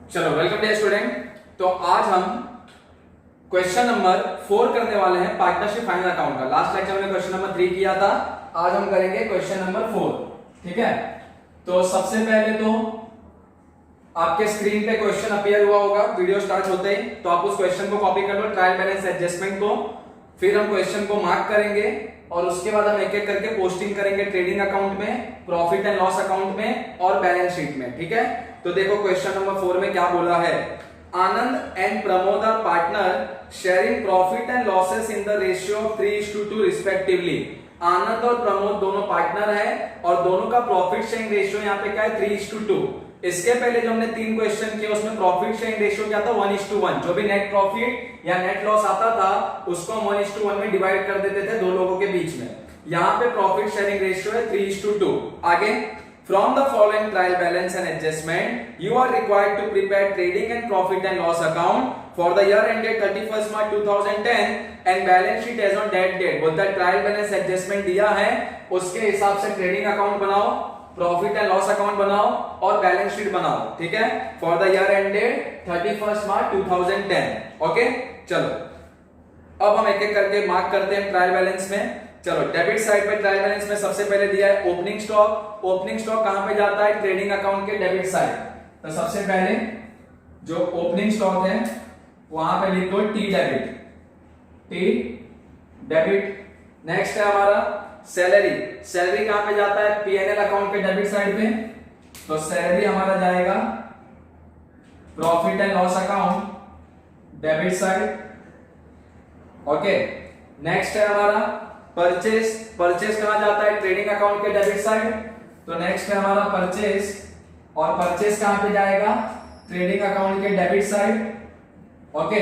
चलो welcome day student. तो आज हम क्वेश्चन नंबर 4 करने वाले हैं पार्टनरशिप फाइनल अकाउंट का। लास्ट लेक्चर में क्वेश्चन नंबर 3 किया था, आज हम करेंगे क्वेश्चन नंबर 4। ठीक है, तो सबसे पहले तो आपके स्क्रीन पे क्वेश्चन अपीयर हुआ होगा वीडियो स्टार्ट होते ही, तो आप उस क्वेश्चन को कॉपी कर लो, ट्रायल बैलेंस एडजस्टमेंट को। फिर हम क्वेश्चन को मार्क करेंगे और उसके बाद हम एक एक करके पोस्टिंग करेंगे ट्रेडिंग अकाउंट में, प्रॉफिट एंड लॉस अकाउंट में और बैलेंस शीट में। ठीक है, तो देखो क्वेश्चन नंबर 4 में क्या बोला है। Anand and Pramod are partner sharing profit and losses in the ratio of 3:2 respectively. Anand और प्रमोद दोनों पार्टनर हैं और दोनों का प्रॉफिट शेयरिंग रेशियो यहाँ पे क्या है 3:2। इसके पहले जो हमने 3 क्वेश्चन किए उसमें प्रॉफिट शेयरिंग रेशियो क्या था 1:1। जो भी नेट प्रॉफिट या नेट लॉस आता था उसको हम 1:1 में डिवाइड कर देते थे दो लोगों के बीच में। यहाँ पे प्रॉफिट शेयरिंग रेशियो है 3:2। आगे, from the following trial balance and adjustment you are required to prepare trading and profit and loss account for the year ended 31st March 2010 and balance sheet as on that date। बोलता है trial balance adjustment दिया है उसके हिसाब से trading account बनाओ, profit and loss account बनाओ और बैलेंस शीट बनाओ। ठीक है, for the year ended 31st March 2010। Okay, चलो अब हम एक एक करके मार्क करते हैं ट्रायल बैलेंस में। चलो डेबिट साइड पे ट्रायल बैलेंस में सबसे पहले दिया है ओपनिंग स्टॉक। ओपनिंग स्टॉक कहां पे जाता है ट्रेडिंग अकाउंट के डेबिट साइड। तो सबसे पहले जो ओपनिंग स्टॉक है वहां पे लिख दो T debit, T debit. Next है हमारा सैलरी। सैलरी कहां पे जाता है पीएनएल अकाउंट के डेबिट साइड पे, तो सैलरी हमारा जाएगा profit and loss account debit side. Okay, next है हमारा परचेस। परचेस कहां जाता है ट्रेडिंग अकाउंट के डेबिट साइड, तो नेक्स्ट है हमारा परचेस और परचेस कहां पे जाएगा ट्रेडिंग अकाउंट के डेबिट साइड। ओके,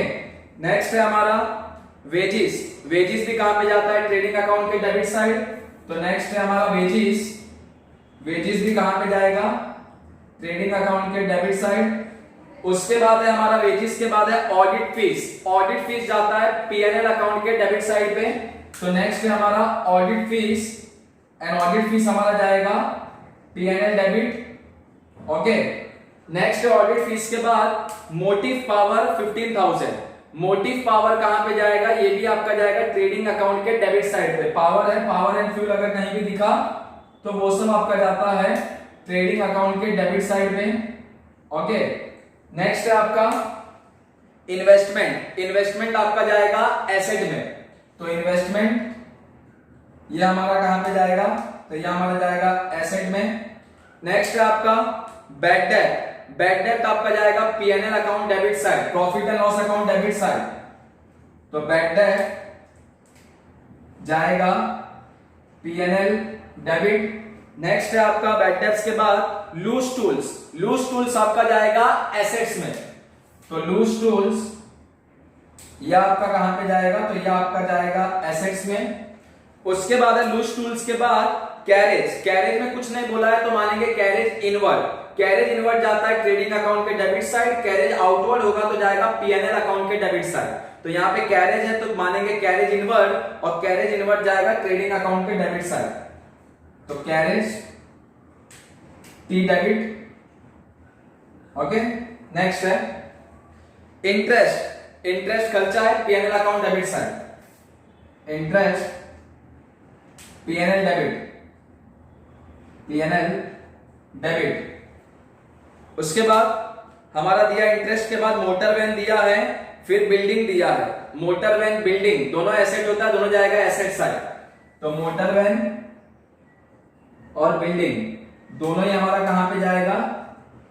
नेक्स्ट है हमारा वेजिस। वेजिस भी कहां पे जाता है ट्रेडिंग अकाउंट के डेबिट साइड, तो नेक्स्ट है हमारा वेजिस। वेजिस भी कहां पे जाएगा ट्रेडिंग अकाउंट के डेबिट साइड। उसके बाद है हमारा वेजिस के बाद है ऑडिट फीस। ऑडिट फीस जाता है पीएनएल अकाउंट के डेबिट साइड पे, तो नेक्स्ट है हमारा audit fees and audit fees हमारा जाएगा पीएनएल डेबिट। ओके, नेक्स्ट है ऑडिट फीस के बाद मोटिव पावर 15,000। मोटिव पावर कहां पे जाएगा, ये भी आपका जाएगा ट्रेडिंग अकाउंट के डेबिट साइड पे। पावर है, पावर एंड फ्यूल अगर कहीं भी दिखा तो वो सब आपका जाता है ट्रेडिंग अकाउंट के डेबिट साइड में। ओके, नेक्स्ट है आपका इन्वेस्टमेंट। इन्वेस्टमेंट आपका जाएगा एसेट में, तो इन्वेस्टमेंट ये हमारा कहां पे जाएगा, तो ये हमारा जाएगा एसेट में। नेक्स्ट है आपका बैड डेट। बैड डेट आपका जाएगा PNL account debit side, profit and loss account debit side, तो बैड डेट जाएगा पीएनएल डेबिट। नेक्स्ट है आपका बैड डेट्स के बाद लूज टूल्स। लूज टूल्स आपका जाएगा एसेट्स में, तो लूज टूल्स ये आपका कहां पे जाएगा, तो ये आपका जाएगा एसेट्स में। उसके बाद है लूज टूल्स के बाद कैरेज। कैरेज में कुछ नहीं बोला है तो मानेंगे कैरेज इनवर्ड। कैरेज इनवर्ड जाता है ट्रेडिंग अकाउंट के डेबिट साइड, कैरेज आउटवर्ड होगा तो जाएगा पीएनएल अकाउंट के डेबिट साइड। तो यहाँ पे कैरेज है तो मानेंगे कैरेज इनवर्ड और कैरेज इनवर्ड जाएगा ट्रेडिंग अकाउंट के डेबिट साइड, तो carriage T debit. Okay, next है इंटरेस्ट। इंटरेस्ट खर्चा है PNL account debit side, interest PNL debit, PNL debit. उसके बाद हमारा दिया इंटरेस्ट के बाद मोटर वैन दिया है, फिर बिल्डिंग दिया है। मोटर वैन बिल्डिंग दोनों एसेट होता है, दोनों जाएगा एसेट साइड, तो मोटर वैन और बिल्डिंग दोनों ही हमारा कहां पे जाएगा,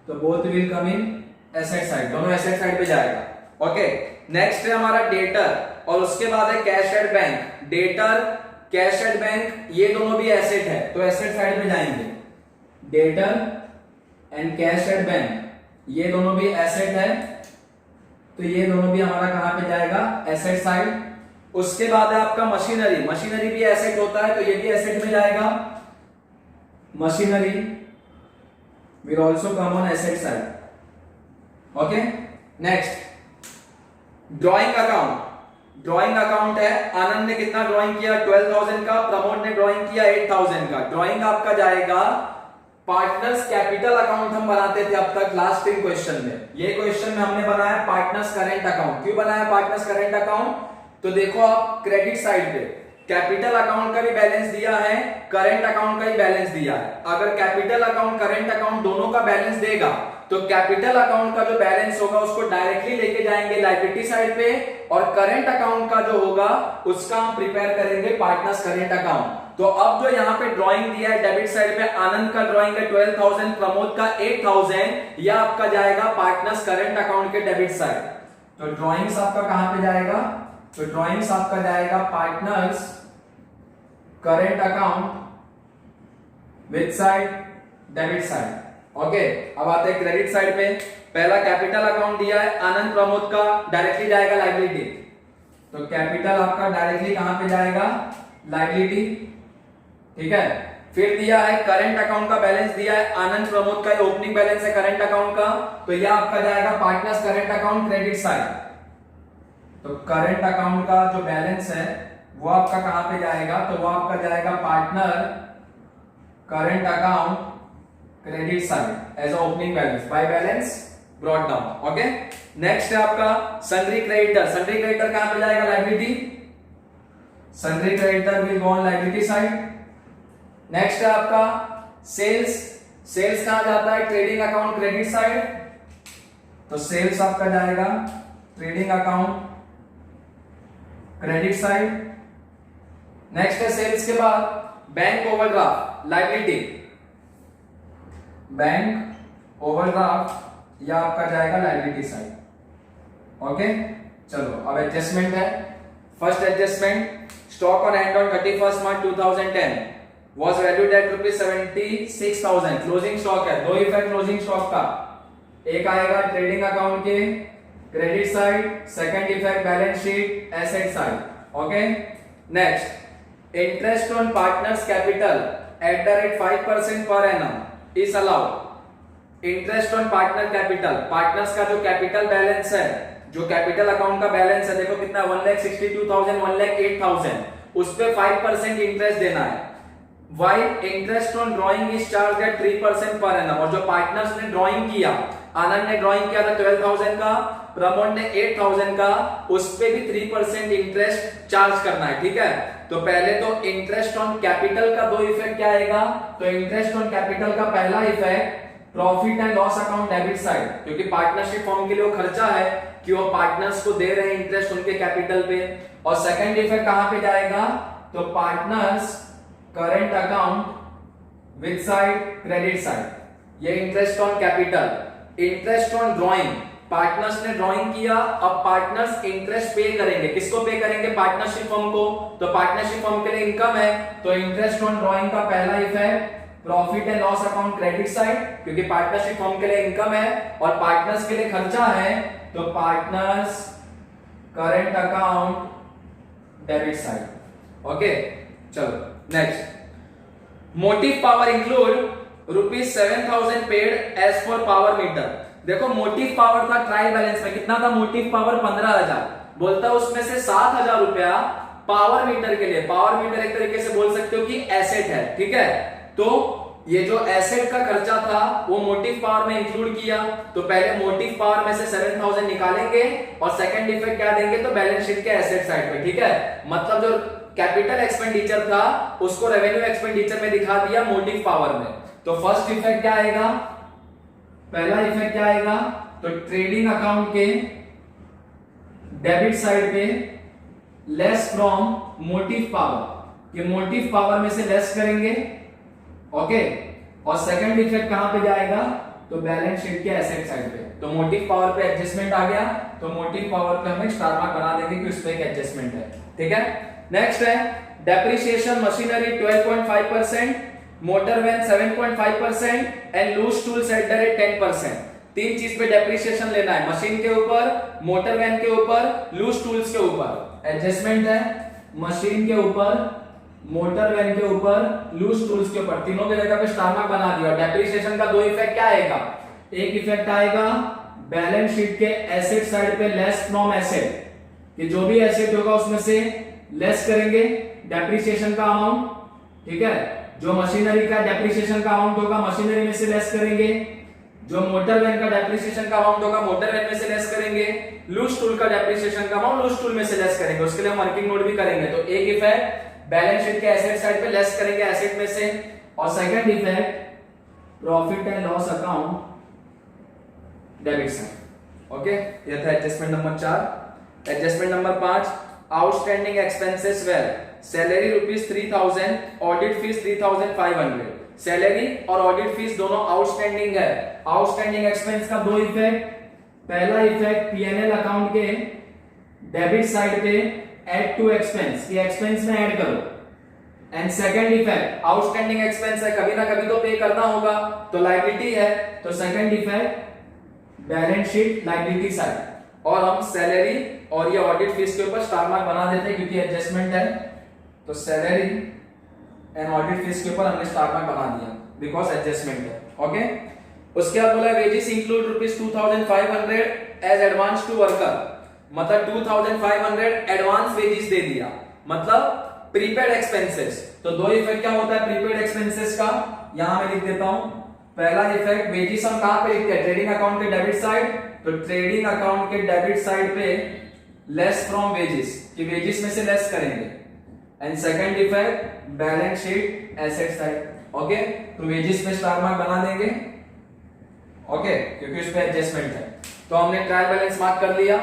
तो both will come in asset side, दोनों एसेट साइड पे जाएगा। ओके, नेक्स्ट है हमारा डेटर और उसके बाद है cash at bank. Debtor cash at bank ये दोनों भी एसेट है, तो एसेट साइड पे जाएंगे। Debtor and cash at bank ये दोनों भी एसेट है, तो ये दोनों भी हमारा कहां पे जाएगा एसेट साइड। उसके बाद है आपका मशीनरी। मशीनरी भी एसेट होता है तो ये भी एसेट में जाएगा। Machinery will also come on asset side. Okay, next drawing account. Drawing account है, आनंद ने कितना ड्राइंग किया 12,000 का, प्रमोद ने ड्राइंग किया 8,000 का। ड्राइंग आपका जाएगा पार्टनर्स कैपिटल अकाउंट हम बनाते थे अब तक लास्ट 3 क्वेश्चन में। ये क्वेश्चन में हमने बनाया पार्टनर्स करेंट अकाउंट। क्यों बनाया पार्टनर्स करेंट अकाउंट? तो देखो आप क्रेडिट साइड पे कैपिटल अकाउंट का भी बैलेंस दिया है, करेंट अकाउंट का भी बैलेंस दिया है। अगर कैपिटल अकाउंट करेंट अकाउंट दोनों का बैलेंस देगा तो कैपिटल अकाउंट का जो बैलेंस होगा उसको डायरेक्टली लेके जाएंगे लायबिलिटी साइड पे, और करेंट अकाउंट का जो होगा उसका हम प्रिपेयर करेंगे पार्टनर्स करेंट अकाउंट। तो अब जो यहाँ पे ड्राइंग दिया है डेबिट साइड पे, आनंद का ड्राइंग है 12,000, प्रमोद का 8,000, यह आपका जाएगा पार्टनर्स करेंट अकाउंट के डेबिट साइड। तो ड्राइंग्स आपका कहां पे जाएगा? तो ड्राइंग्स आपका जाएगा partners current account which side? Debit side. Okay, अब आते हैं क्रेडिट साइड पे। पहला कैपिटल अकाउंट दिया है आनंद प्रमोद का, डायरेक्टली जाएगा लायबिलिटी। तो कैपिटल आपका डायरेक्टली कहां पे जाएगा? लायबिलिटी। ठीक है, फिर दिया है करेंट अकाउंट का बैलेंस दिया है आनंद प्रमोद का, ओपनिंग बैलेंस है करेंट अकाउंट का, तो यह आपका जाएगा partners current account credit side. तो करंट अकाउंट का जो बैलेंस है वो आपका कहां पे जाएगा? तो वो आपका जाएगा partner current account credit side as opening balance by balance brought down. Okay, next है आपका सन्ड्री क्रेडिटर। सन्ड्री क्रेडिटर कहां पे जाएगा? Liability. Sundry creditor will go on liability side. Next है आपका सेल्स। सेल्स कहां जाता है? Trading account credit side. तो सेल्स आपका जाएगा trading account credit side. Next है सेल्स के बाद bank overdraft liability. Bank overdraft यह आपका जाएगा लायबिलिटी साइड। ओके, चलो अब एडजस्टमेंट है। First adjustment, stock on hand on 31st March 2010 was valued at ₹76,000। Closing stock है, दो इफेक्ट क्लोजिंग स्टॉक का, एक आएगा ट्रेडिंग अकाउंट के credit side, second effect balance sheet asset side. Okay, next interest on partners capital eight the rate 5% per annum is allowed. Interest on partner capital, partners का जो capital balance है, जो capital account का balance है, देखो कितना 1,62,000, 1,08,000, उस पे 5% इंटरेस्ट देना है। While interest on drawing is charge at 3% per annum. और जो पार्टनर्स ने ड्रॉइंग किया, आनंद ने ड्रॉइंग किया था 12,000 का, प्रमोद ने 8,000 का, उस पे भी 3% इंटरेस्ट चार्ज करना है। ठीक है, तो पहले तो इंटरेस्ट ऑन कैपिटल का दो इफेक्ट क्या आएगा? तो इंटरेस्ट ऑन कैपिटल का पहला effect profit and loss account debit side, क्योंकि पार्टनरशिप फॉर्म के लिए वो खर्चा है कि वो पार्टनर्स को दे रहे हैं इंटरेस्ट उनके कैपिटल पे। और सेकंड इफेक्ट कहां पे जाएगा? तो partners current account with side credit side. ये interest on capital. Interest on drawing, partners ने ड्रॉइंग किया, अब पार्टनर्स इंटरेस्ट पे करेंगे। किसको पे करेंगे? पार्टनरशिप फर्म को। तो पार्टनरशिप फर्म के लिए इनकम है, तो इंटरेस्ट ऑन ड्रॉइंग का पहला effect profit and loss account credit side, क्योंकि पार्टनरशिप फर्म के लिए इनकम है और पार्टनर्स के लिए खर्चा है, तो partners current account debit side. Okay, चलो next, motive power include ₹7,000 paid as for power meter. देखो मोटिव पावर था ट्रायल बैलेंस में, कितना था मोटिव पावर? 15,000। बोलता उसमें से 7,000 रुपया पावर मीटर के लिए। पावर मीटर एक तरीके से बोल सकते हो कि एसेट है। ठीक है, तो ये जो एसेट का खर्चा था वो मोटिव पावर में इंक्लूड किया। तो पहले मोटिव पावर में से 7,000 निकालेंगे और सेकंड इफेक्ट क्या देंगे? तो बैलेंस शीट के एसेट साइड पे। ठीक है, मतलब जो कैपिटल एक्सपेंडिचर था उसको रेवेन्यू एक्सपेंडिचर में दिखा दिया मोटिव पावर में। तो फर्स्ट इफेक्ट क्या आएगा? पहला इफेक्ट क्या आएगा? तो ट्रेडिंग अकाउंट के डेबिट साइड पे लेस फ्रॉम मोटिव पावर, ये मोटिव पावर में से लेस करेंगे। ओके, और सेकंड इफेक्ट कहां पे जाएगा? तो बैलेंस शीट के एसेट साइड पे। तो मोटिव पावर पे एडजस्टमेंट आ गया, तो मोटिव पावर पे हम स्टार मार्क बना देंगे कि उस पे एक एडजस्टमेंट है। ठीक है, नेक्स्ट है depreciation machinery 12.5%, motor van 7.5% and loose tools at the rate 10%। तीन चीज पे डेप्रिसिएशन लेना है, मशीन के ऊपर, मोटर वैन के ऊपर, लूज टूल्स के ऊपर। एडजस्टमेंट है मशीन के ऊपर, मोटर वैन के ऊपर, लूज टूल्स के ऊपर, तीनों के जगह पे स्टार मार्क बना दिया। डेप्रिसिएशन का दो इफेक्ट क्या आएगा? एक इफेक्ट आएगा बैलेंस शीट के एसेट साइड पे लेस फ्रॉम एसेट, कि जो भी एसेट होगा उसमें से लेस करेंगे डेप्रिसिएशन का अमाउंट। ठीक है, जो मशीनरी का डेप्रिसिएशन का अमाउंट होगा मशीनरी में से लेस करेंगे, जो मोटर वैन का डेप्रिसिएशन का अमाउंट होगा मोटर वैन में से लेस करेंगे, लूज टूल का डेप्रिसिएशन का अमाउंट लूज टूल में से लेस करेंगे। उसके लिए हम वर्किंग नोट भी करेंगे। तो एक इफेक्ट बैलेंस शीट के एसेट साइड पे लेस करेंगे एसेट में से, और second effect profit and loss account debit side. Okay, ये था adjustment number 4। Adjustment number 5, outstanding expenses were salary ₹3000, audit fees 3500। Salary और ऑडिट फीस दोनों आउटस्टैंडिंग है। आउटस्टैंडिंग एक्सपेंस का दो इफेक्ट, पहला इफेक्ट पीएनएल अकाउंट के डेबिट साइड पे ऐड टू एक्सपेंस, ये एक्सपेंस में ऐड करो। And second effect outstanding expense है, कभी ना कभी तो पे करना होगा, तो लायबिलिटी है, तो second effect balance sheet liability side. और हम सैलरी और ये ऑडिट फीस के ऊपर स्टार मार्क बना देते हैं क्योंकि एडजस्टमेंट है, तो सैलरी एंड ऑडिट फीस के ऊपर हमने स्टार मार्क बना दिया बिकॉज एडजस्टमेंट है। ओके, उसके बाद बोला wages include ₹2500 as advance to worker, मतलब 2500 एडवांस वेजेस दे दिया, मतलब प्रीपेड एक्सपेंसेस। तो दो इफेक्ट क्या होता है प्रीपेड एक्सपेंसेस का, यहां मैं लिख देता हूं। पहला इफेक्ट वेजेस हम कहां पे लिखते हैं, ट्रेडिंग अकाउंट के डेबिट साइड, तो ट्रेडिंग अकाउंट के डेबिट साइड पे लेस फ्रॉम वेजेस, कि वेजेस में से लेस करेंगे। And second effect balance sheet asset side. Okay, तो वेजेस पे स्टार मार्क बना देंगे, ओके, क्योंकि उस पे एडजस्टमेंट है। तो हमने ट्रायल बैलेंस मार्क कर लिया,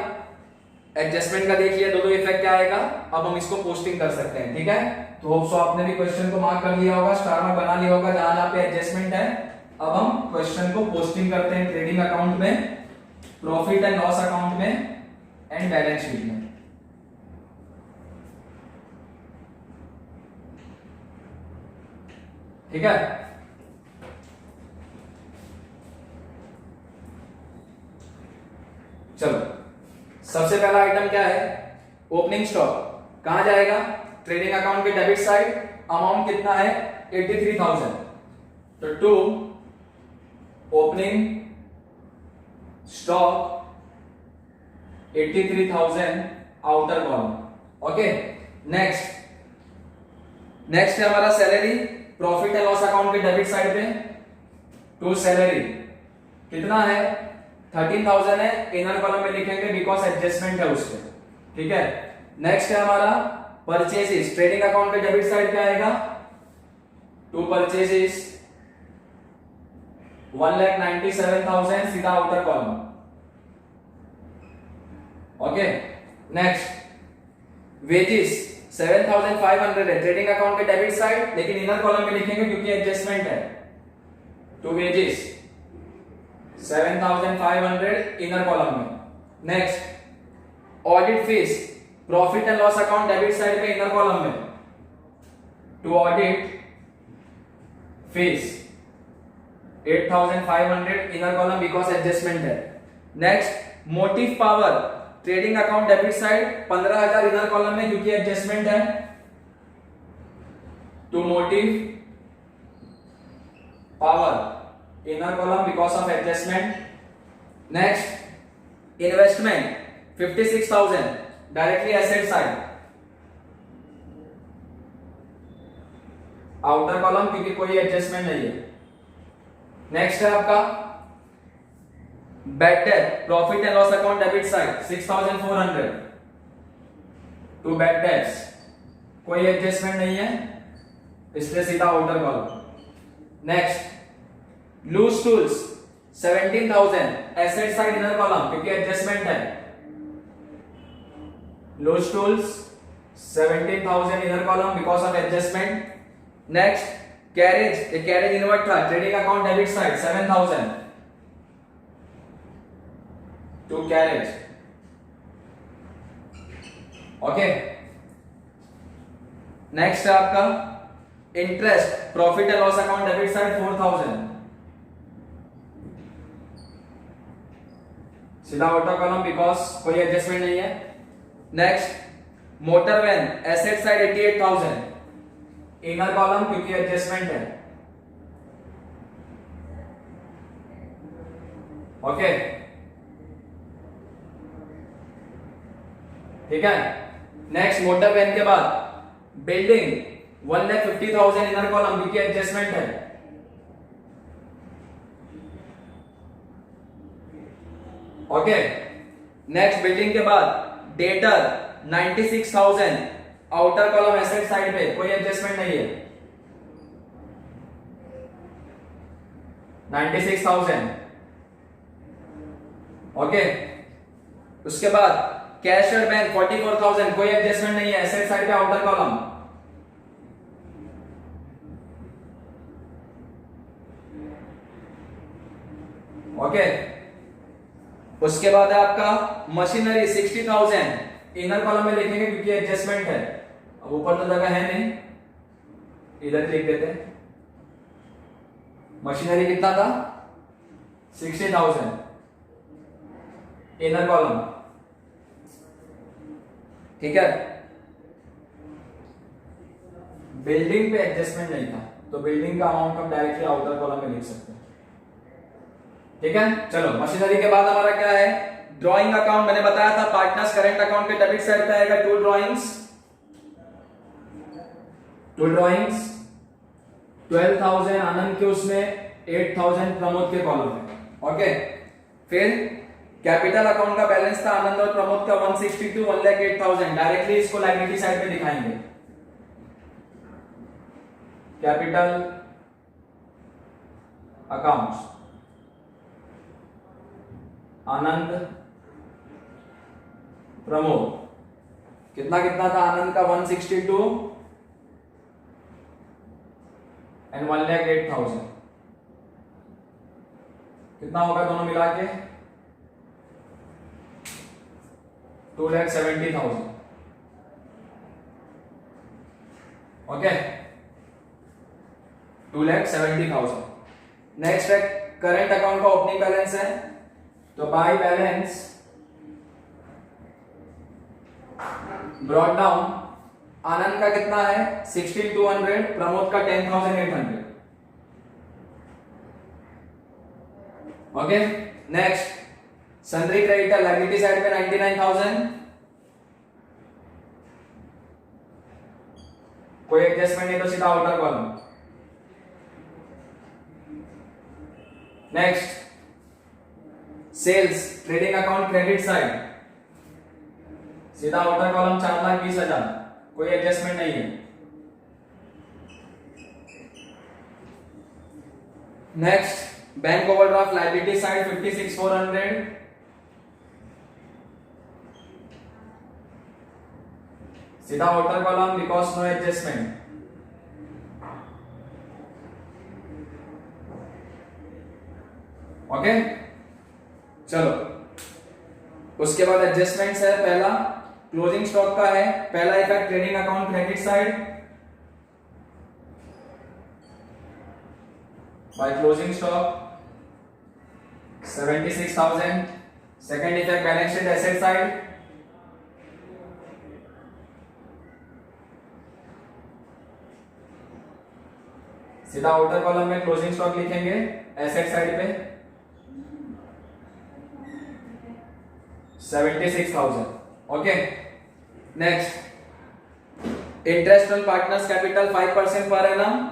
एडजस्टमेंट का देख लिया, दो इफेक्ट क्या आएगा। अब हम इसको पोस्टिंग कर सकते हैं, ठीक है। तो होप सो आपने भी क्वेश्चन को मार्क कर लिया होगा, स्टार मार्क बना लिया होगा जहां जहां पे एडजस्टमेंट है। अब हम क्वेश्चन को पोस्टिंग करते हैं ट्रेडिंग अकाउंट में, प्रॉफिट एंड लॉस अकाउंट में एंड बैलेंस शीट में। ठीक है, चलो सबसे पहला आइटम क्या है, ओपनिंग स्टॉक कहां जाएगा, ट्रेडिंग अकाउंट के डेबिट साइड। अमाउंट कितना है 83,000, तो to opening stock 83,000 outer column. Okay, next है हमारा salary, profit and loss account के डेबिट साइड पे टू सैलरी कितना है 13,000 है, इनर कॉलम में लिखेंगे बिकॉज एडजस्टमेंट है उससे। ठीक है, नेक्स्ट है हमारा परचेजेस, ट्रेडिंग अकाउंट के डेबिट साइड पे आएगा टू परचेजेस 1,97,000 सीधा outer column. Okay, next wages 7,500 है, ट्रेडिंग अकाउंट के डेबिट साइड, लेकिन इनर कॉलम में लिखेंगे क्योंकि एडजस्टमेंट है। टू वेजेस 7,500 इनर कॉलम में। Next audit fees, profit and loss account debit side पे इनर कॉलम में to audit fees 8,500 inner column because adjustment है। Next motive power, trading account debit side 15,000 inner column में क्योंकि adjustment है to motive power inner column because of adjustment. Next investment 56,000 directly asset side, outer column क्योंकि कोई adjustment नहीं है। Next है आपका bad debt, profit and loss account debit side 6,400 to bad debts, कोई एडजस्टमेंट नहीं है इसलिए सीधा outer column. Next loose tools 17,000 asset side inner column क्योंकि एडजस्टमेंट है। Loose tools 17,000 inner column because of adjustment. Next carriage, एक carriage inward था, trading account debit side 7,000 to carriage. Okay, next है आपका interest, profit and loss account debit side 4,000 सीधा outer column because कोई adjustment नहीं है। Next motor van asset side 88,000 inner column क्योंकि adjustment है। ओके, ठीक है। नेक्स्ट मोटर वैन के बाद बिल्डिंग 1,50,000 इनर कॉलम क्योंकि एडजस्टमेंट है। ओके, नेक्स्ट बिल्डिंग के बाद debtor 96,000 outer column asset side पे कोई एडजस्टमेंट नहीं है। 96,000। ओके, उसके बाद कैश और बैंक 44,000 कोई एडजस्टमेंट नहीं है एसेट साइड पे आउटर कॉलम। ओके, उसके बाद है आपका मशीनरी 60,000 इनर कॉलम में लिखेंगे क्योंकि एडजस्टमेंट है। अब ऊपर तो जगह है नहीं, इधर लिख देते हैं। मशीनरी कितना था? 60,000 इनर कॉलम, ठीक है। बिल्डिंग पे एडजस्टमेंट नहीं था तो बिल्डिंग का अमाउंट हम डायरेक्टली आउटर कॉलम में लिख सकते हैं, ठीक है। चलो, मशीनरी के बाद हमारा क्या है? Drawing account. मैंने बताया था पार्टनर्स करंट अकाउंट के डेबिट साइड पे आएगा टू ड्राइंग्स 12,000 आनंद के, उसमें 8,000 प्रमोद के कॉलम में। ओके, फिर कैपिटल अकाउंट का बैलेंस था आनंद और प्रमोद का 162 1,08,000। डायरेक्टली इसको लायबिलिटी साइड पे दिखाएंगे। कैपिटल अकाउंट्स आनंद प्रमोद, कितना कितना था? आनंद का 162 एंड 1,08,000। कितना होगा दोनों मिला के? 2,70,000। ओके, 2,70,000। नेक्स्ट है करंट अकाउंट का ओपनिंग बैलेंस है, तो by balance brought down Anand का कितना है? 16,200, प्रमोद का 10,800। Okay, next sundry creditor liability side पे 99,000, कोई एडजस्टमेंट नहीं तो सीधा outer column. Next sales trading account credit side, सीधा आउटर कॉलम 4,20,000, कोई एडजस्टमेंट नहीं है। Next bank overdraft liability side 56,400, सीधा outer column because no adjustment. Okay, चलो, उसके बाद एडजस्टमेंट्स है। पहला क्लोजिंग स्टॉक का है, पहला effect trading account credit side by closing stock 76,000। Second effect balance sheet asset side सीधा आउटर कॉलम में क्लोजिंग स्टॉक लिखेंगे एसेट साइड पे 76,000। Okay, next interest on partners capital 5% per annum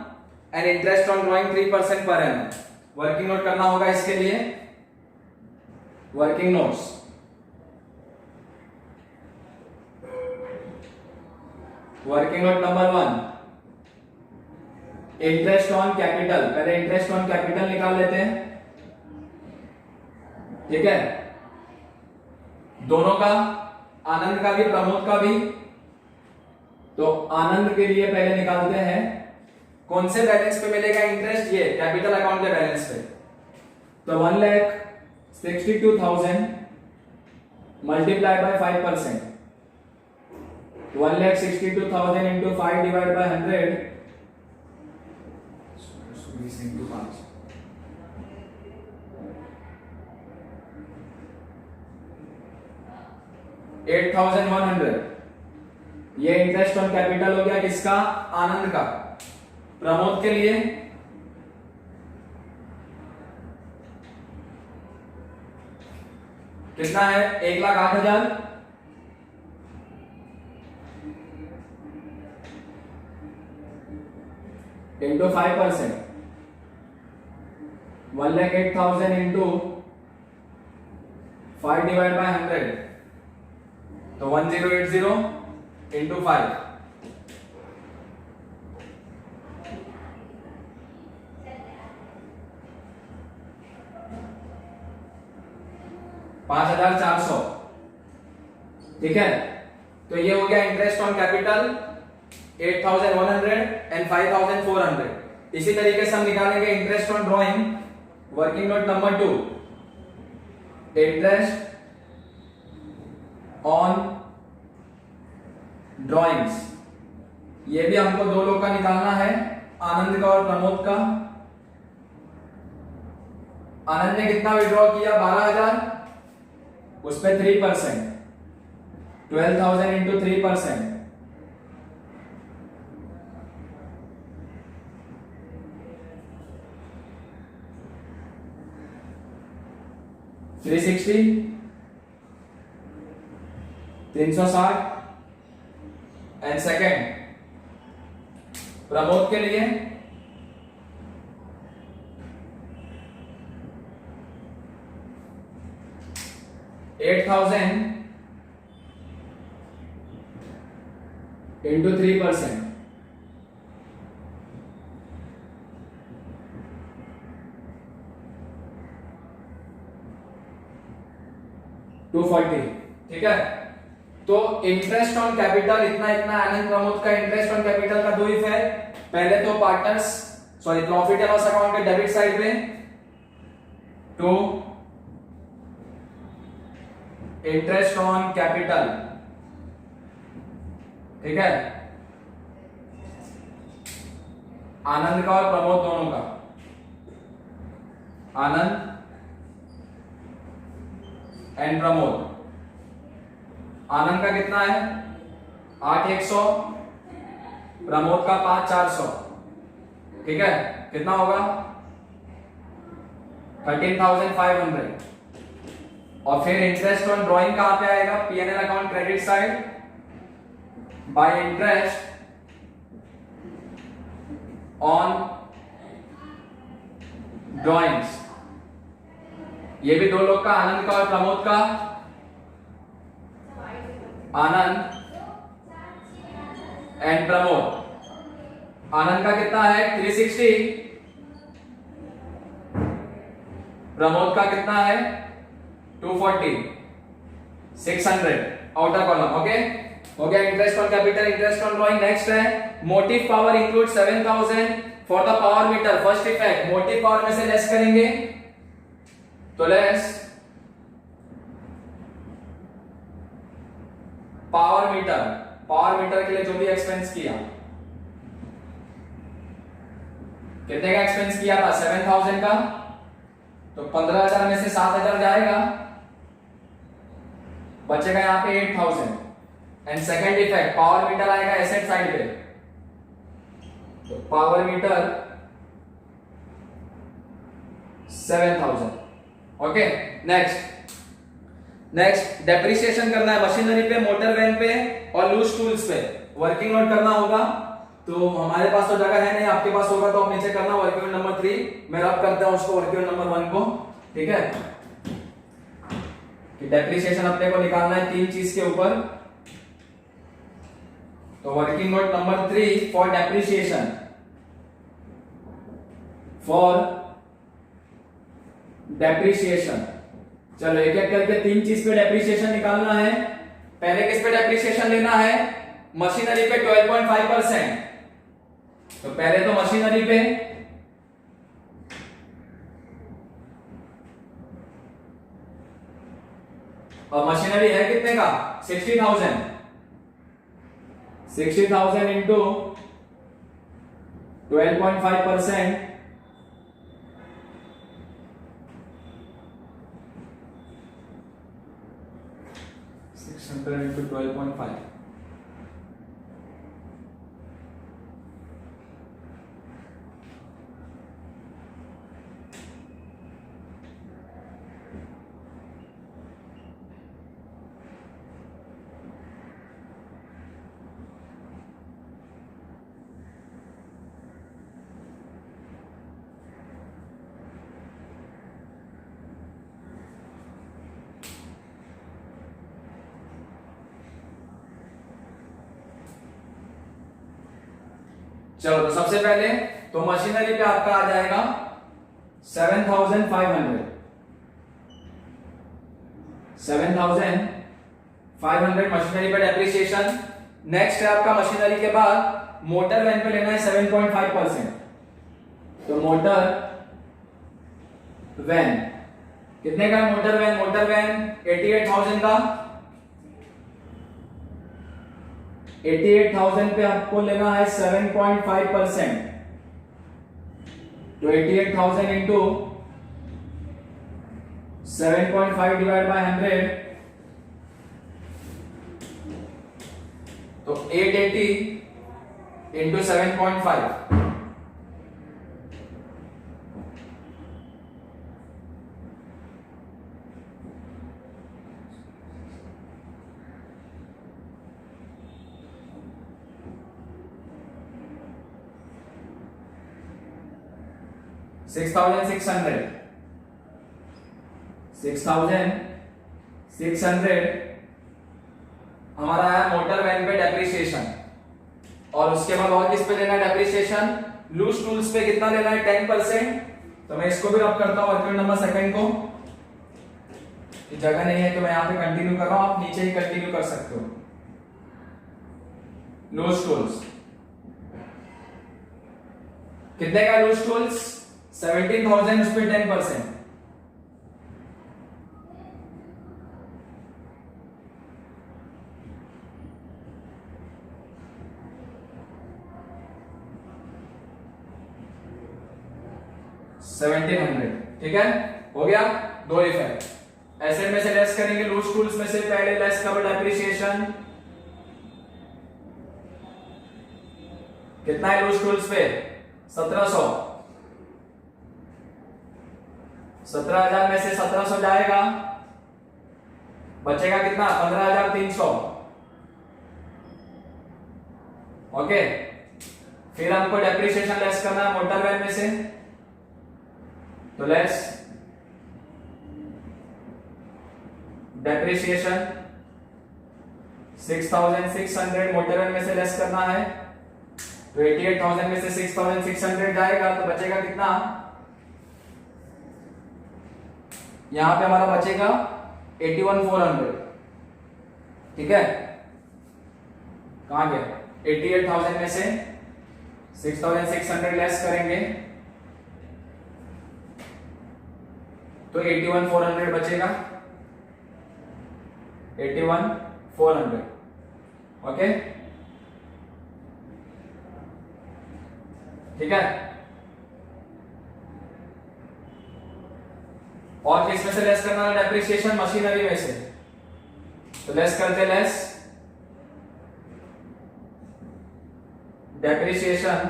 and interest on drawing 3% per annum. Working note करना होगा इसके लिए। Working notes, working note number 1 interest on capital. पहले interest on capital निकाल लेते हैं, ठीक है, दोनों का, आनंद का भी प्रमोद का भी। तो आनंद के लिए पहले निकालते हैं कौन से बैलेंस पे मिलेगा इंटरेस्ट? ये कैपिटल अकाउंट के बैलेंस पे। तो 1,62,000 multiply by 5%, 1,62,000 into 5 divide by 100, 20 into 5, 8,100। ये इंटरेस्ट ऑन कैपिटल हो गया किसका? आनंद का। प्रमोद के लिए कितना है? 1,08,000। इंटू 5%, 1,08,000 इंटू 5 डिवाइड बाय 100, तो 1080 इंटू 5, 5,400। ठीक है, तो ये हो गया इंटरेस्ट ऑन कैपिटल 8,100 एंड 5,400। इसी तरीके से हम निकालेंगे interest on drawing, working note number 2, interest on drawings. ये भी हमको दो लोग का निकालना है, आनंद का और प्रमोद का। आनंद ने कितना विड्रॉ किया? 12,000, उस पे 3%, 12,000 इंटू 3%, 360, 360। एंड सेकेंड प्रमोद के लिए 8,000 इंटू 3%, 240। ठीक है, तो इंटरेस्ट ऑन कैपिटल इतना इतना, आनंद प्रमोद का इंटरेस्ट ऑन कैपिटल का दो इफ है। पहले तो partners sorry profit and loss account के डेबिट साइड पे टू इंटरेस्ट ऑन कैपिटल। ठीक है, आनंद का और प्रमोद दोनों का। आनंद एंड प्रमोद, आनंद का कितना है? 8,100, प्रमोद का 5,400। ठीक है, कितना होगा? 13,500। और फिर इंटरेस्ट ऑन ड्राइंग कहां पे आएगा? P&L account credit side, bye interest on drawings. ये भी दो लोग का, आनंद का और प्रमोद का। आनंद एंड प्रमोद, आनंद का कितना है? 360, प्रमोद का कितना है? 240, 600 आउटर कॉलम। ओके, हो गया interest on capital, interest on drawing. Next है motive power include 7,000 for the power meter. First effect, motive power में से लेस करेंगे, तो less power meter. Power meter के लिए जो भी एक्सपेंस किया, कितने का एक्सपेंस किया था? 7,000 का, तो 15,000 में से 7,000 जाएगा, बचेगा यहां पे 8,000। And second effect, power meter आएगा एसेट साइड पे, तो power meter 7,000। Okay, next depreciation करना है मशीनरी पे, मोटर वैन पे और लूज टूल्स पे। वर्किंग नोट करना होगा, तो हमारे पास तो जगह है नहीं, आपके पास होगा तो आप नीचे करना। वर्किंग नोट नंबर 3 मैं रब करता हूं उसको वर्किंग नोट नंबर 1 को। ठीक है, कि डेप्रिसिएशन अपने को निकालना है 3 चीज के ऊपर। तो working note number 3 for depreciation, चलो एक एक करके 3 चीज पे डेप्रिसिएशन निकालना है। पहले किस पे डेप्रिसिएशन लेना है? मशीनरी पे 12.5%। तो पहले तो मशीनरी पे, और मशीनरी है कितने का? 60,000। 60,000 इंटू 12.5%, 600 into 12.5, चलो तो सबसे पहले तो मशीनरी पे आपका आ जाएगा 7,500 मशीनरी पे डेप्रिसिएशन। नेक्स्ट है आपका मशीनरी के बाद मोटर वैन पे लेना है 7.5%। तो मोटर वैन कितने का है? मोटर वैन 88,000 का। 88,000 पे आपको लेना है 7.5%। तो 88,000 इंटू 7.5 डिवाइड बाय 100, तो 880 इंटू 7.5, $6,600 हमारा है मोटर वैन पे डेप्रिसिएशन। और उसके बाद और किस पे लेना है डेप्रिसिएशन? लूज टूल्स पे कितना लेना है? 10%। तो मैं इसको भी रब करता हूं वर्किंग नंबर सेकंड को। जगह नहीं है तो मैं यहां पे कंटिन्यू कर रहा हूं, आप नीचे ही कंटिन्यू कर सकते हो। लूज टूल्स कितने का? लूज टूल्स 17,000, उस पे 10%। ठीक है, हो गया। दो इफेक्ट एसेट में से लेस करेंगे, लूज टूल्स में से पहले लेस कवर डेप्रिसिएशन। कितना है लूज टूल्स पे? 1700। 17,000 में से 1700 जाएगा, बचेगा कितना? 15,300। ओके, फिर हमको डेप्रिसिएशन लेस करना है मोटर वैन में से, तो लेस डेप्रिसिएशन 6,600 मोटर वैन में से लेस करना है, तो 88,000 में से 6,600 जाएगा, तो बचेगा कितना? यहां पे हमारा बचेगा 81,400। ठीक है, कहां गया? 88,000 में से 6,600 लेस करेंगे तो 81,400 बचेगा। 81,400। ओके, ठीक है। और किस में से लेस करना है डेप्रिसिएशन? मशीनरी में से। तो लेस करते, लेस डेप्रिसिएशन।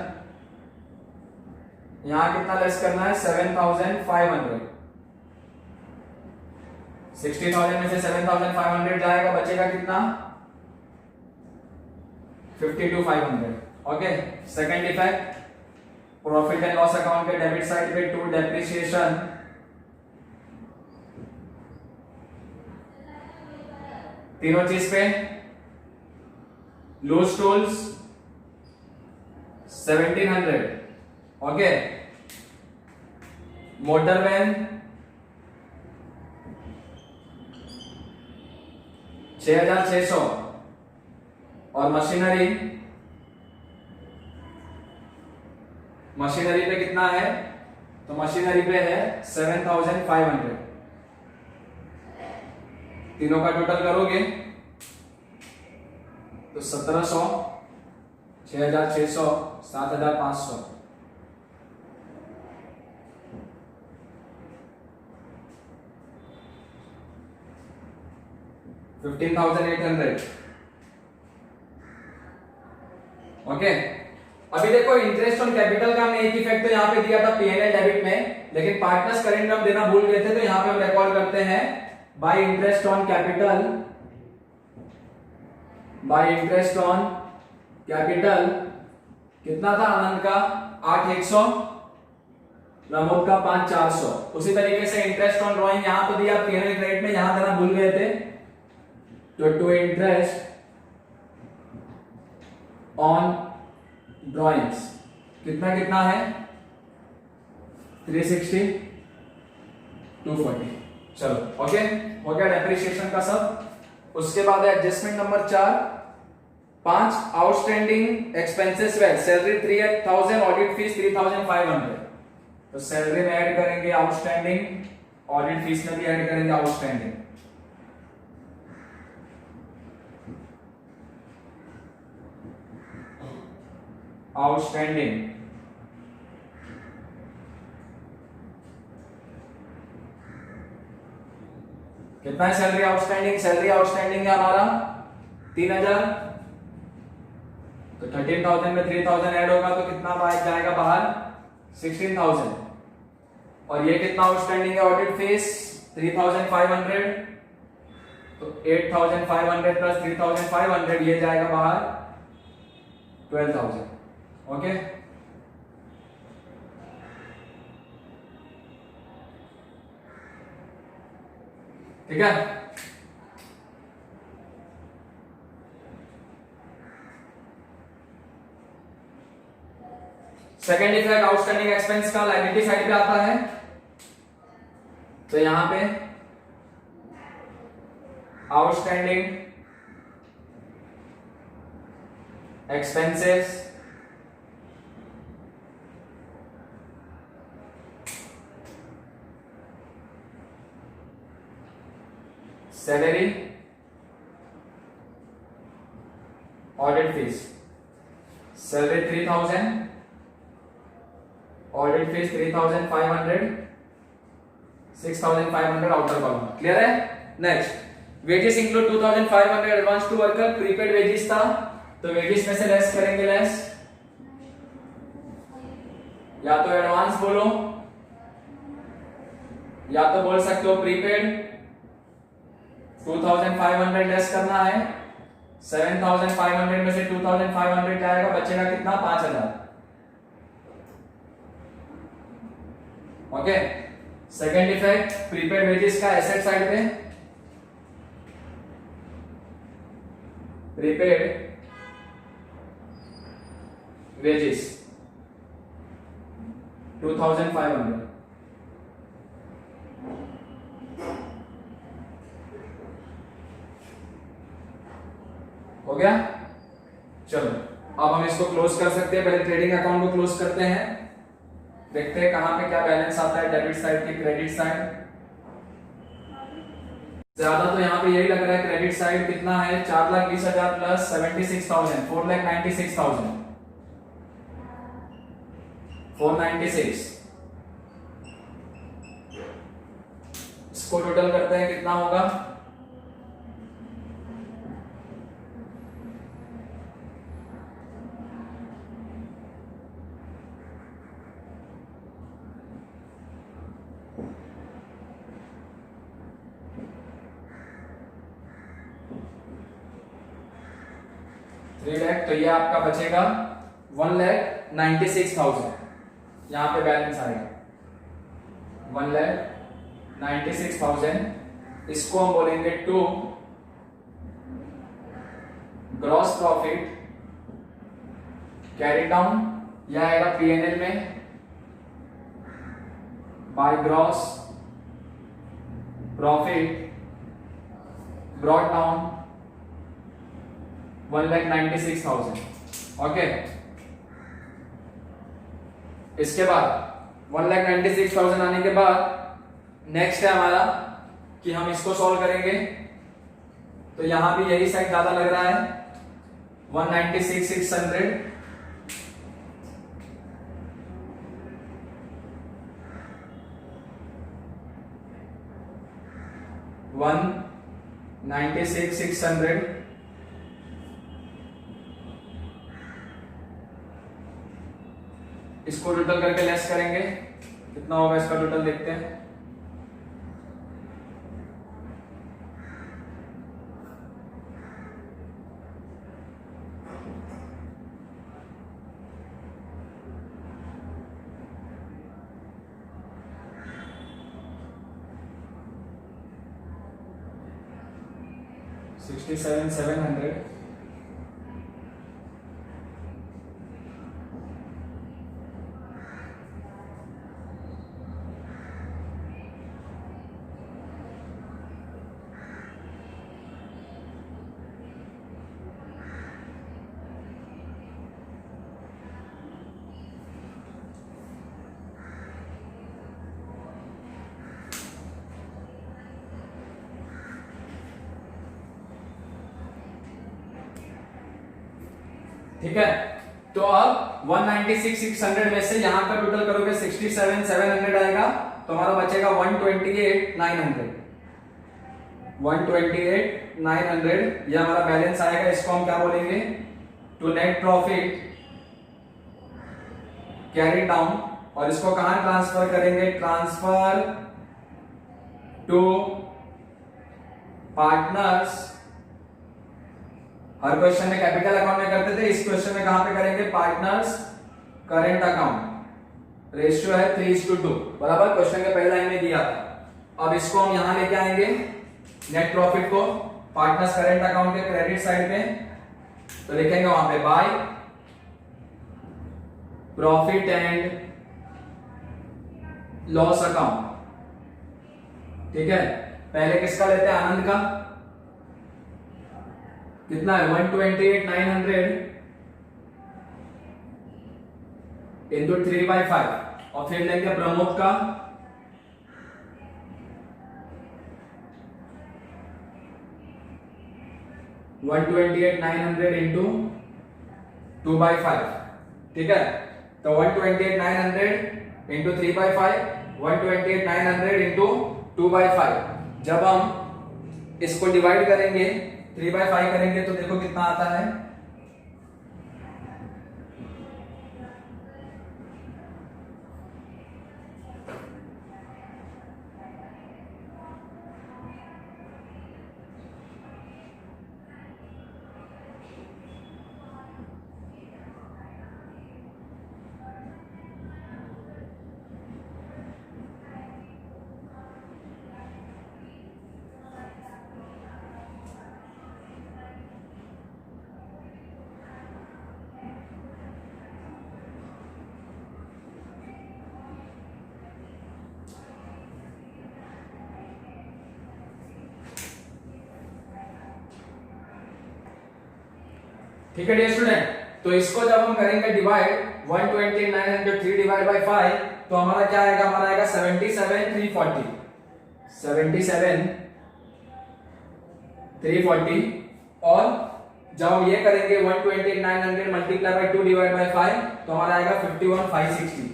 यहां कितना लेस करना है? 7,500। 60,000 में से 7,500 जाएगा, बचेगा कितना? 52,500। Okay, second effect, profit and loss account के डेबिट साइड पे टू डेप्रिसिएशन, तीनों चीज पे loose tools 1,700। Okay, motor van 6,600 और मशीनरी पे कितना है? तो मशीनरी पे है 7,500। तीनों का टोटल करोगे तो 1,700, 6,600, 7,500। 15,800। ओके, अभी देखो इंटरेस्ट ऑन कैपिटल का हमने एक इफेक्ट तो यहां पे दिया था पीएनएल डेबिट में, लेकिन पार्टनर्स करेंट में हम देना भूल गए थे, तो यहां पे हम रिकॉर्ड करते हैं bye interest on capital. Bye interest on capital कितना था आनंद का? 8,100, प्रमोद का 5,400। उसी तरीके से इंटरेस्ट ऑन ड्रॉइंग यहां तो दिया पीएनएल क्रेडिट में, यहां देना भूल गए थे, तो टू इंटरेस्ट ऑन ड्रॉइंग्स कितना कितना है 360 240। चलो ओके, हो गया डेप्रिसिएशन का सब। उसके बाद है adjustment number 4, 5 outstanding expenses well salary 3000, audit fees 3500। तो सैलरी में ऐड करेंगे आउटस्टैंडिंग, ऑडिट फीस में भी ऐड करेंगे आउटस्टैंडिंग। आउटस्टैंडिंग कितना है सैलरी आउटस्टैंडिंग? सैलरी आउटस्टैंडिंग है हमारा 3000, तो 13,000 में 3000 ऐड होगा तो कितना जाएगा बाहर 16,000। और ये कितना आउटस्टैंडिंग है ऑडिट फीस 3,500, तो 8,500 प्लस 3,500 ये जाएगा बाहर 12,000। ओके, ठीक है। सेकेंड इफेक्ट आउटस्टैंडिंग एक्सपेंस का लायबिलिटी साइड पे आता है, तो यहां पे outstanding expenses salary audit fees, salary 3000, audit fees 3,500, 6,500 outer column. Clear है? Next wages include 2,500 advance to worker, prepaid wages था तो वेजेस में से लेस करेंगे, लेस या तो एडवांस बोलो या तो बोल सकते हो प्रीपेड। 2,500 लेस करना है, 7,500 में से 2,500 जाएगा, बचेगा कितना 5,000। Okay, second effect prepaid wages का एसेट साइड पे, प्रीपेड वेजेस 2,500। हो गया? चलो अब हम इसको क्लोज कर सकते हैं। पहले ट्रेडिंग अकाउंट को क्लोज करते हैं, देखते हैं कहां पे क्या बैलेंस आता है डेबिट साइड की क्रेडिट साइड। ज्यादा तो यहाँ पे यही लग रहा है क्रेडिट साइड कितना है 4,20,000 प्लस 76,000, 4,96,000, 496। इसको टोटल करते हैं कितना होगा, तो ये आपका बचेगा 1,96,000। यहां पे बैलेंस आएगा 1,96,000। इसको हम बोलेंगे to gross profit carry down, यह आएगा पीएनएल में by gross profit brought down 1,96,000। Okay, इसके बाद 1,96,000 आने के बाद नेक्स्ट है हमारा कि हम इसको सॉल्व करेंगे, तो यहां भी यही साइड ज्यादा लग रहा है 196,600, वन 96,600। इसको टोटल करके लेस करेंगे, कितना होगा इसका टोटल देखते हैं। $67,700 ठीक है, तो अब 196,600 में से यहाँ का टोटल करोगे 67,700 आएगा, तो हमारा बचेगा 128,900। 128,900 ये हमारा बैलेंस आएगा। इसको हम क्या बोलेंगे, to net profit carry down. और इसको कहां ट्रांसफर करेंगे, ट्रांसफर टू पार्टनर्स। हर क्वेश्चन में कैपिटल अकाउंट में करते थे, इस क्वेश्चन में कहां पे करेंगे, पार्टनर्स करेंट अकाउंट। रेशियो है 3:2 बराबर, क्वेश्चन के पहले लाइन में दिया था। अब इसको हम यहां लेके आएंगे नेट प्रॉफिट को पार्टनर्स करेंट अकाउंट के क्रेडिट साइड पे, तो लिखेंगे वहां पे by profit and loss account. ठीक है, पहले किसका लेते हैं, आनंद का। कितना है, 128,900 इंटू 3/5। और फिर लेंगे प्रमोद का, $128,900 इंटू 2/5। ठीक है, तो 128,900 इंटू 3/5, 128,900 इंटू 2/5। जब हम इसको डिवाइड करेंगे 3/5 करेंगे तो देखो कितना आता है, ठीक है डियर स्टूडेंट। तो इसको जब हम करेंगे डिवाइड 128,900 3 डिवाइड बाय 5, तो हमारा क्या आएगा, हमारा आएगा 77,340। 77,340। और जब हम ये करेंगे 128,900 मल्टीप्लाई बाय 2 डिवाइड बाय 5, तो हमारा आएगा 51,560।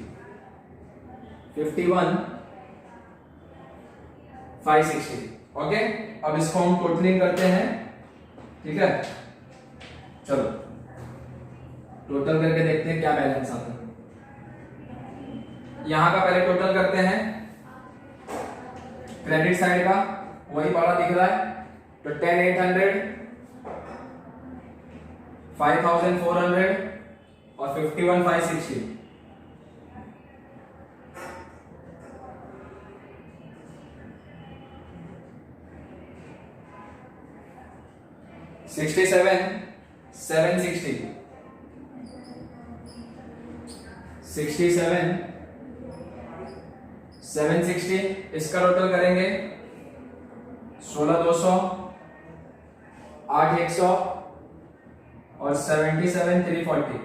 51,560। ओके, अब इसको हम टोटलिंग करते हैं। ठीक है, चलो टोटल करके देखते हैं क्या बैलेंस आता है। यहां का पहले टोटल करते हैं, क्रेडिट साइड का वही बड़ा दिख रहा है, तो 10,800, 5,400 और 51,560। $67,760। 67,760 इसका टोटल करेंगे 16,200, 8,100 और 77,340।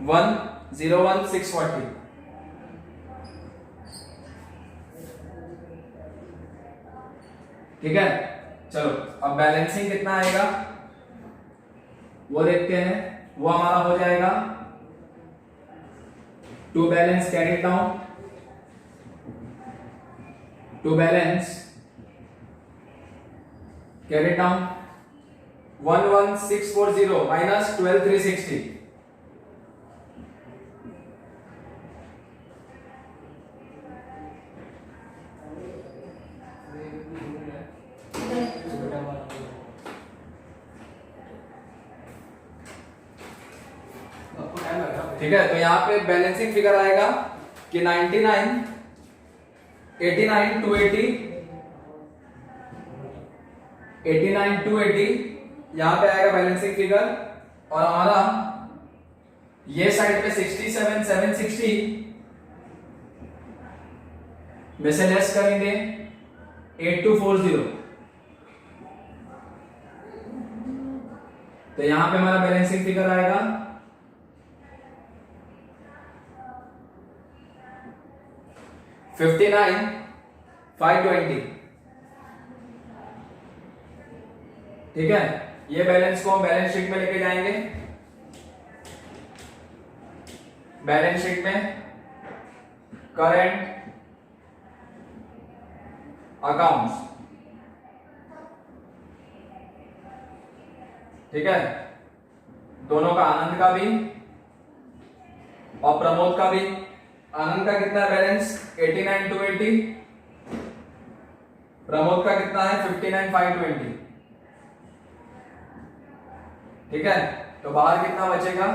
$101,640। ठीक है, चलो अब बैलेंसिंग कितना आएगा वो देखते हैं। वो हमारा हो जाएगा to balance carry down, to balance carry down 11,640 minus 12,360। ठीक है, तो यहां पे बैलेंसिंग फिगर आएगा कि 99, 89, 280, 89, 280 यहां पे आएगा बैलेंसिंग फिगर। और हमारा ये साइड पे 67,760 में से लेस करेंगे 8,240, तो यहां पे हमारा बैलेंसिंग फिगर आएगा 59,520। ठीक है, ये बैलेंस को हम बैलेंस शीट में लेके जाएंगे। बैलेंस शीट में करंट अकाउंट्स, ठीक है, दोनों का, आनंद का भी और प्रमोद का भी। आनंद का कितना बैलेंस 89,280, प्रमोद का कितना है 59,520। ठीक है, तो बाहर कितना बचेगा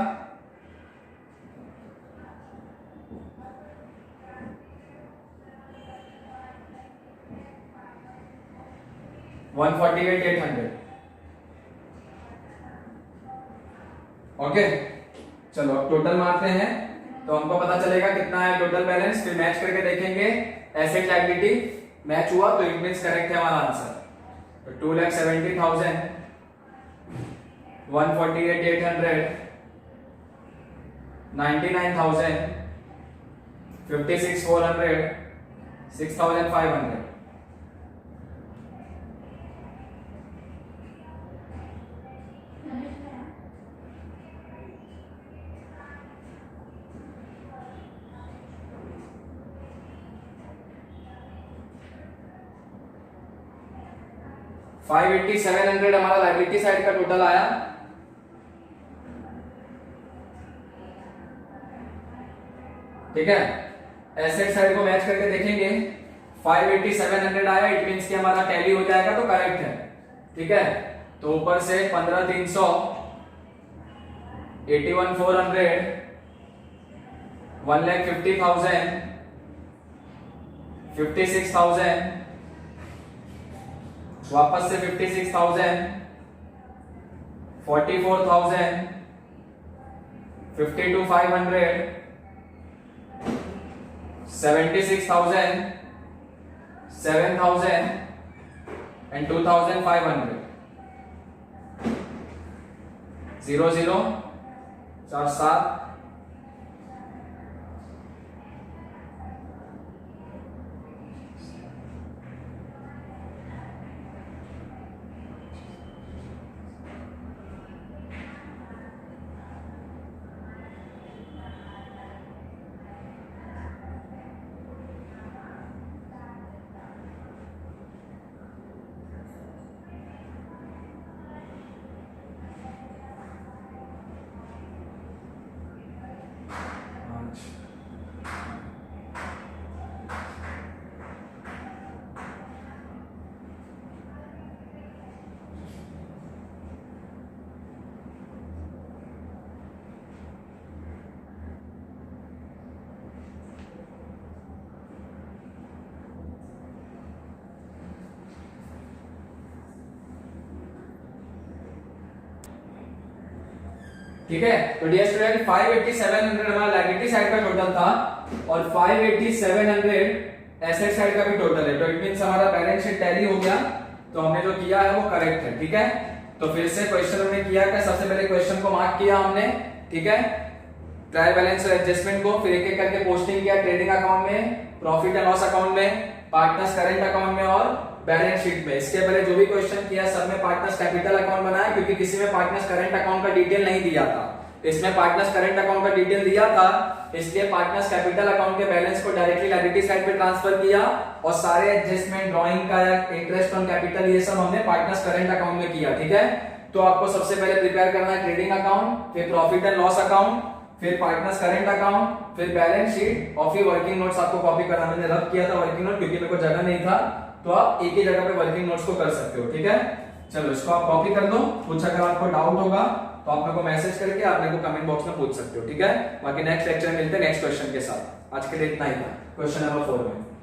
148,800। ओके, चलो अब टोटल मारते हैं तो हमको पता चलेगा कितना है टोटल बैलेंस। फिर मैच करके देखेंगे, एसेट लायबिलिटी मैच हुआ तो इट मींस करेक्ट है हमारा आंसर। तो 2,70,000, 148,800, 99,000, 56,400, 6,500। $587,000 हमारा लायबिलिटी साइड का टोटल आया। ठीक है, एसेट साइड को मैच करके देखेंगे, 587,000 आया, इट मींस कि हमारा टैली हो जाएगा तो करेक्ट है। ठीक है, तो ऊपर से 15,300, 81,400, 1,50,000, 56,000, वापस से 56,000, 44,000, 52,500, 76,000, 7,000 and 2,500। 0 0 4 7। ठीक है, तो डियर स्टूडेंट 587,000 हमारा लायबिलिटी साइड का टोटल था और 587,000 एसेट साइड का भी टोटल है। तो इट मींस हमारा बैलेंस शीट टैली हो गया, तो हमने जो किया है वो करेक्ट है। ठीक है, तो फिर से क्वेश्चन हमने किया क्या, सबसे पहले क्वेश्चन को मार्क किया हमने। ठीक है, ट्रायल बैलेंस और एडजस्टमेंट को, फिर एक एक करके पोस्टिंग किया ट्रेडिंग अकाउंट में, प्रॉफिट एंड लॉस अकाउंट में, पार्टनर्स करंट अकाउंट में और बैलेंस शीट में। इसके पहले जो भी क्वेश्चन किया सब में पार्टनर्स कैपिटल अकाउंट बनाया, क्योंकि किसी में पार्टनर्स करंट अकाउंट का डिटेल नहीं दिया था। इसमें पार्टनर्स करंट अकाउंट का डिटेल दिया था, इसलिए पार्टनर्स कैपिटल अकाउंट के बैलेंस को डायरेक्टली लायबिलिटी साइड पे ट्रांसफर किया और सारे एडजस्टमेंट, ड्राइंग का, इंटरेस्ट ऑन कैपिटल, ये सब हमने पार्टनर्स करंट अकाउंट में किया। ठीक है, तो आपको सबसे पहले प्रिपेयर करना है ट्रेडिंग अकाउंट, फिर प्रॉफिट एंड लॉस अकाउंट, फिर पार्टनर्स करंट अकाउंट, फिर बैलेंस शीट और फिर वर्किंग नोट्स आपको कॉपी करना। मैंने रब किया था वर्किंग नोट, क्योंकि मेरे को जगह नहीं था, तो आप एक ही जगह पे वर्किंग नोट्स को कर सकते हो। ठीक है, चलो इसको आप कॉपी कर दो। कुछ अगर आपको डाउट होगा तो आप मेरे को मैसेज करके आप मेरे को कमेंट बॉक्स में पूछ सकते हो। ठीक है, बाकी नेक्स्ट लेक्चर में मिलते हैं नेक्स्ट क्वेश्चन के साथ। आज के लिए इतना ही था क्वेश्चन नंबर 4 में।